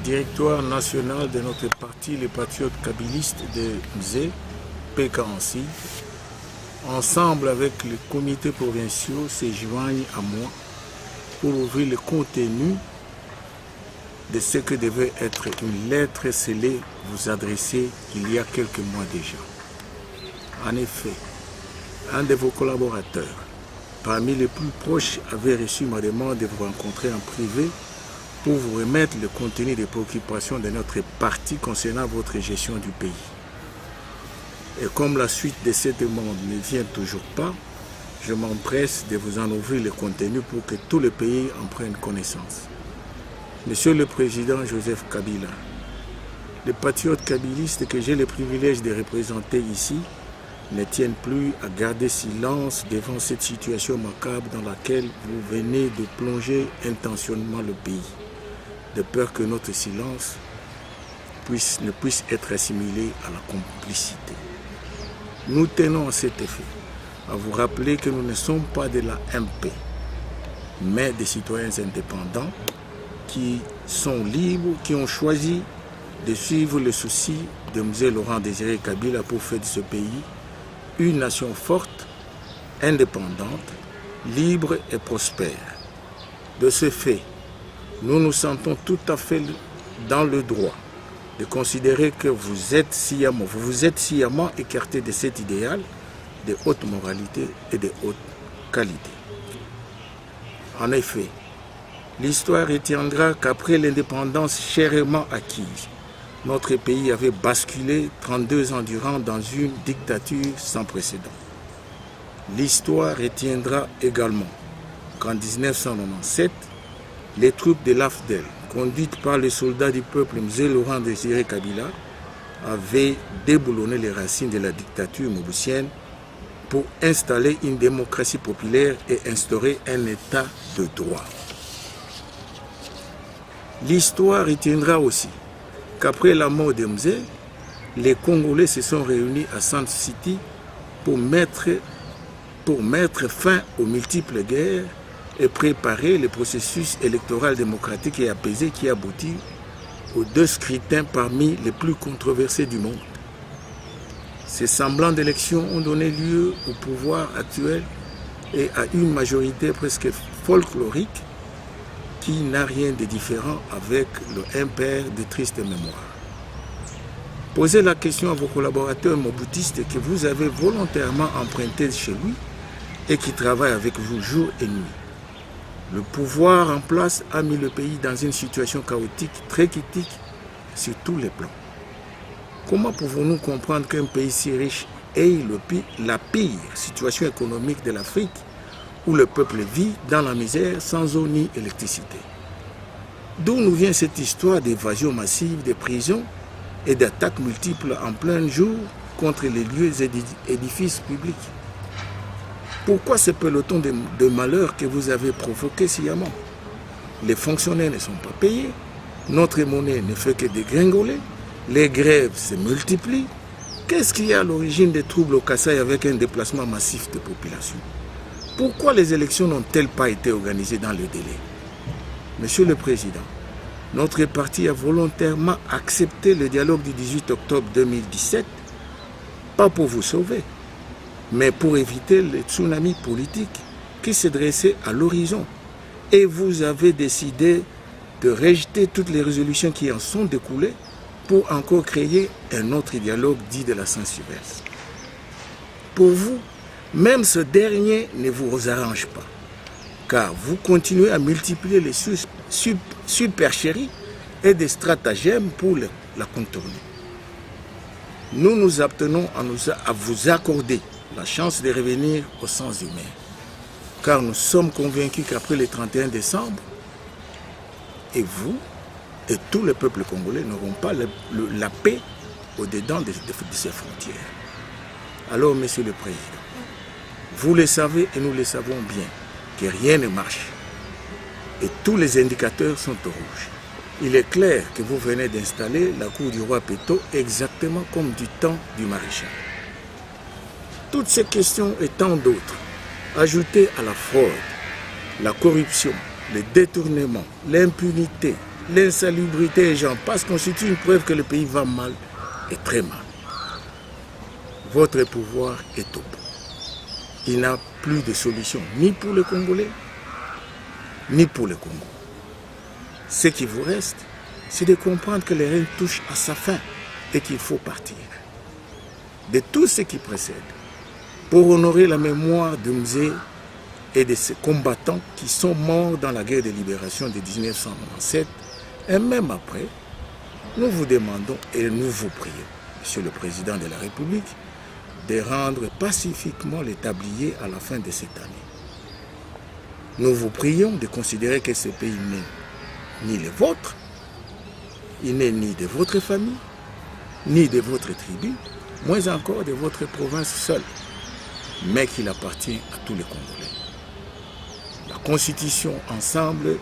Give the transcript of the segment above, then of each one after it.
directoire national de notre parti, les Patriotes kabylistes de Mzé, PKANSI, ensemble avec les comités provinciaux, se joignent à moi pour ouvrir le contenu de ce que devait être une lettre scellée vous adresser il y a quelques mois déjà. En effet, un de vos collaborateurs, parmi les plus proches, avait reçu ma demande de vous rencontrer en privé pour vous remettre le contenu des préoccupations de notre parti concernant votre gestion du pays. Et comme la suite de cette demande ne vient toujours pas, je m'empresse de vous en ouvrir le contenu pour que tout le pays en prenne connaissance. Monsieur le Président Joseph Kabila, les patriotes kabylistes que j'ai le privilège de représenter ici ne tiennent plus à garder silence devant cette situation macabre dans laquelle vous venez de plonger intentionnellement le pays, de peur que notre silence ne puisse être assimilé à la complicité. Nous tenons à cet effet à vous rappeler que nous ne sommes pas de la MP, mais des citoyens indépendants qui sont libres, qui ont choisi de suivre le souci de M. Laurent Désiré Kabila pour faire de ce pays une nation forte, indépendante, libre et prospère. De ce fait, nous nous sentons tout à fait dans le droit de considérer que vous vous êtes sciemment écarté de cet idéal de haute moralité et de haute qualité. En effet, l'histoire retiendra qu'après l'indépendance chèrement acquise, notre pays avait basculé 32 ans durant dans une dictature sans précédent. L'histoire retiendra également qu'en 1997, les troupes de l'AFDEL, conduites par les soldats du peuple M. Laurent Désiré Kabila, avaient déboulonné les racines de la dictature mobusienne pour installer une démocratie populaire et instaurer un état de droit. L'histoire retiendra aussi qu'après la mort de Mzé, les Congolais se sont réunis à Sand City pour mettre fin aux multiples guerres et préparer le processus électoral démocratique et apaisé qui aboutit aux 2 scrutins parmi les plus controversés du monde. Ces semblants d'élections ont donné lieu au pouvoir actuel et à une majorité presque folklorique qui n'a rien de différent avec le impère de triste mémoire. Posez la question à vos collaborateurs moboutistes que vous avez volontairement empruntés chez lui et qui travaillent avec vous jour et nuit. Le pouvoir en place a mis le pays dans une situation chaotique, très critique, sur tous les plans. Comment pouvons-nous comprendre qu'un pays si riche ait la pire situation économique de l'Afrique, où le peuple vit dans la misère sans eau ni électricité? D'où nous vient cette histoire d'évasion massive des prisons et d'attaques multiples en plein jour contre les lieux et édifices publics? Pourquoi ce peloton de malheurs que vous avez provoqué sciemment? Les fonctionnaires ne sont pas payés, notre monnaie ne fait que dégringoler, les grèves se multiplient. Qu'est-ce qui est à l'origine des troubles au Kasaï avec un déplacement massif de population? Pourquoi les élections n'ont-elles pas été organisées dans le délai? Monsieur le Président, notre parti a volontairement accepté le dialogue du 18 octobre 2017, pas pour vous sauver, mais pour éviter le tsunami politique qui se dressait à l'horizon. Et vous avez décidé de rejeter toutes les résolutions qui en sont découlées pour encore créer un autre dialogue dit de la sens inverse. Pour vous, même ce dernier ne vous arrange pas, car vous continuez à multiplier les supercheries et des stratagèmes pour la contourner. Nous nous abstenons à vous accorder la chance de revenir au sens humain, car nous sommes convaincus qu'après le 31 décembre, et vous et tout le peuple congolais n'auront pas la paix au-dedans de ces frontières. Alors, Monsieur le Président, vous le savez et nous le savons bien, que rien ne marche et tous les indicateurs sont au rouge. Il est clair que vous venez d'installer la cour du roi Péto exactement comme du temps du maréchal. Toutes ces questions et tant d'autres, ajoutées à la fraude, la corruption, le détournement, l'impunité, l'insalubrité et j'en passe constituent une preuve que le pays va mal et très mal. Votre pouvoir est au bout. Il n'a plus de solution ni pour les Congolais, ni pour le Congo. Ce qui vous reste, c'est de comprendre que le règne touche à sa fin et qu'il faut partir. De tout ce qui précède, pour honorer la mémoire de Mzee et de ses combattants qui sont morts dans la guerre de libération de 1997, et même après, nous vous demandons et nous vous prions, Monsieur le Président de la République, de rendre pacifiquement les tabliers à la fin de cette année. Nous vous prions de considérer que ce pays n'est ni le vôtre, il n'est ni de votre famille, ni de votre tribu, moins encore de votre province seule, mais qu'il appartient à tous les Congolais. La Constitution, ensemble,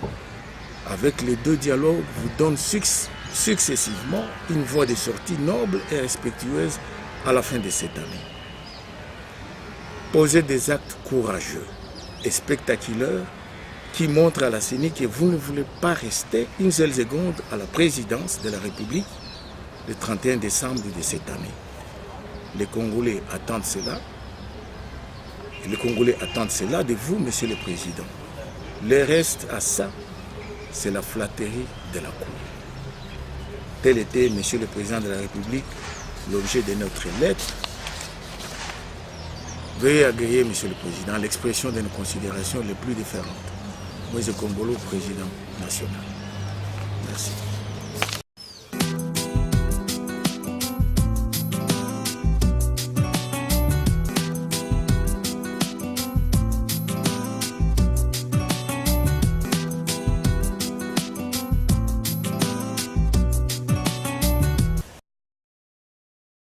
avec les deux dialogues, vous donne successivement une voie de sortie noble et respectueuse à la fin de cette année. Posez des actes courageux et spectaculaires qui montrent à la CENI que vous ne voulez pas rester une seule seconde à la présidence de la République le 31 décembre de cette année. Les Congolais attendent cela. Et les Congolais attendent cela de vous, Monsieur le Président. Le reste à ça, c'est la flatterie de la cour. Tel était, Monsieur le Président de la République, l'objet de notre lettre. Veuillez agréer, Monsieur le Président, l'expression de nos considérations les plus différentes. Moïse Kongolo, Président national. Merci.